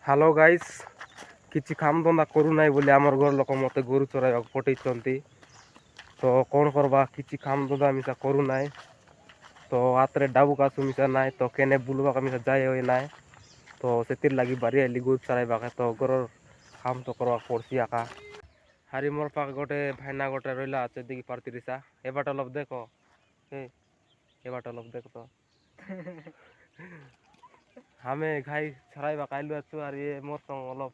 Hello guys किसी काम धंदा करू ना बोले आमर घर लोक मत गोरु चराइबा पठे तो कौन करवा किसी काम धंदा मिसा करू ना तो हाथ डाबू कासु मिसा ना तो केने बुलवा मिसा जाए हुए ना तो से लगी बारी आली गोरु चराइबा तो घर काम तो करवा पड़सी आका हारी मोर पाक गोटे भाईना गोटे रहा अच्छे देखी पार्थिसा ए बाट लब देख ए बाट लब देख तो हमें गाई चराइबा आइलु आछु और ये मोर संग अलग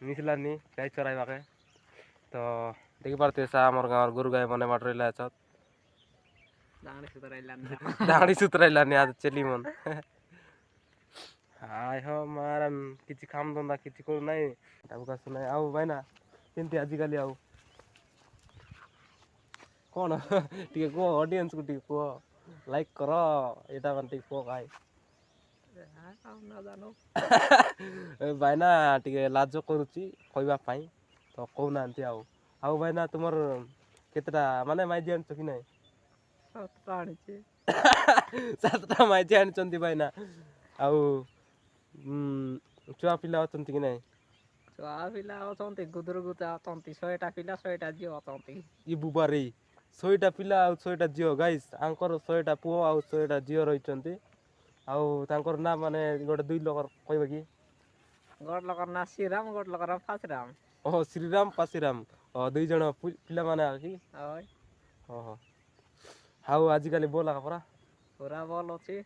मिसलानी गाई चराइबा के तो देखी पारते आमर गाँव गोरु गाय मन बाट रहा अच्छा दाणी सुतराइलानी आज चली मन हाय हो मार किसी काम धंदा किसी करू ना सुना आउ भाई ना केमती आजिकल आउ कौन टे कह ऑडियंस को टे कह लाइक कर यहाँ मान टे कह गाय भाईना टे लाज करुच्ची कहवाई तो कहना आउ भाईना तुम केतटा माने माइजी आनी कि ना सातटा माइजी आनी भाईना आउ छुआ पिला अच्छा कि ना छुआ पिला अच्छा गुदुर गुदा अच्छा 100टा पिला 100टा झील अच्छा ये बुबारे 100टा पिला आ 100टा झील गाइस आंकर 100टा पुओ आ 100टा झील रही आउ ना माने गोटे दुई लोकर कहबे कि गोट लोकर ना श्रीराम गोट लोकर फासराम ओह श्रीराम पासीराम दुई जन पिला माने कि ओय ओह हाउ आजिकल बोला का पूरा बोल अछि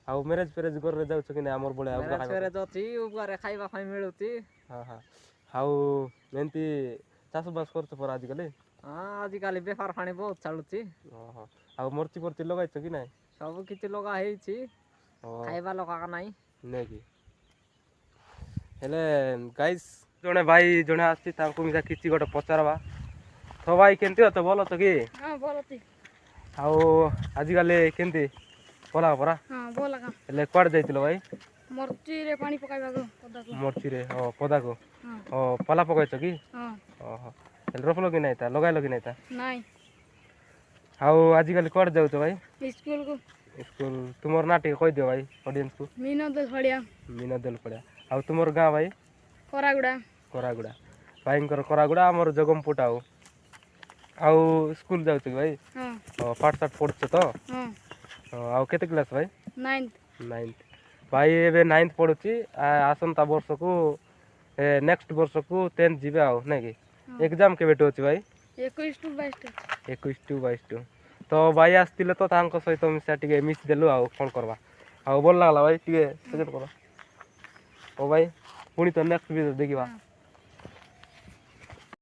आउ मैरेज फेरेज घर रे जाउछ कि ना हमर बळे मैरेज फेरेज अछि ऊपर खाइबा खाइ मिलुछि हां हां हाउ मेंती चाष बास करछ पर आजिकल हां आजिकल बेफार फाणी बहुत चलुछि ओह आउ मरची परची लगाइछ कि ना सब किछि लगा हेछि खाइबा लगा का नाही नै कि हेले गाइस जने भाई जने आछि तांको मिसा किछि गोटे पचारबा तो भाई केनती हो तो बोलो तो कि हां बोलति आउ आजिकल केनती बोला परा हां बोला का हेले क्वाड जाइतिलो भाई मरची रे पानी पकाइबा को पदा को मरची रे ओ पदा को हां ओ पला पकाइछ कि हां ओहो हेले रोपलो कि नाइता लगाइलो कि नाइता नाही आउ आजिकल क्वाड जाउछ भाई स्कूल को स्कूल तुमर नाटी कहि दियो भाई ऑडियंस को मीना दल खड़िया मीना दल पड़ा आउ तुमर गाँ भाई कोरागुड़ा कोरागुड़ा भाईंकर कोरागुड़ा आमर जगमपुट आउ स्कूल जाउछ कि भाई हां पाठ साठ पढ़छ तो हां आउ केते क्लास भाई 9th भाई एबे 9th पढ़ुची आसंता वर्ष को नेक्स्ट वर्ष को 10th जीवे आउ नै कि एग्जाम के बेटो अछि भाई 21 टू 22 तो भाई आसतिले तो तांको सहित मिसा टिके मिस देलु आउ कोन करबा आउ बोल लागला भाई टिके सजेस्ट करो ओ भाई पुणी तो नेक्स्ट वीडियो देखिबा।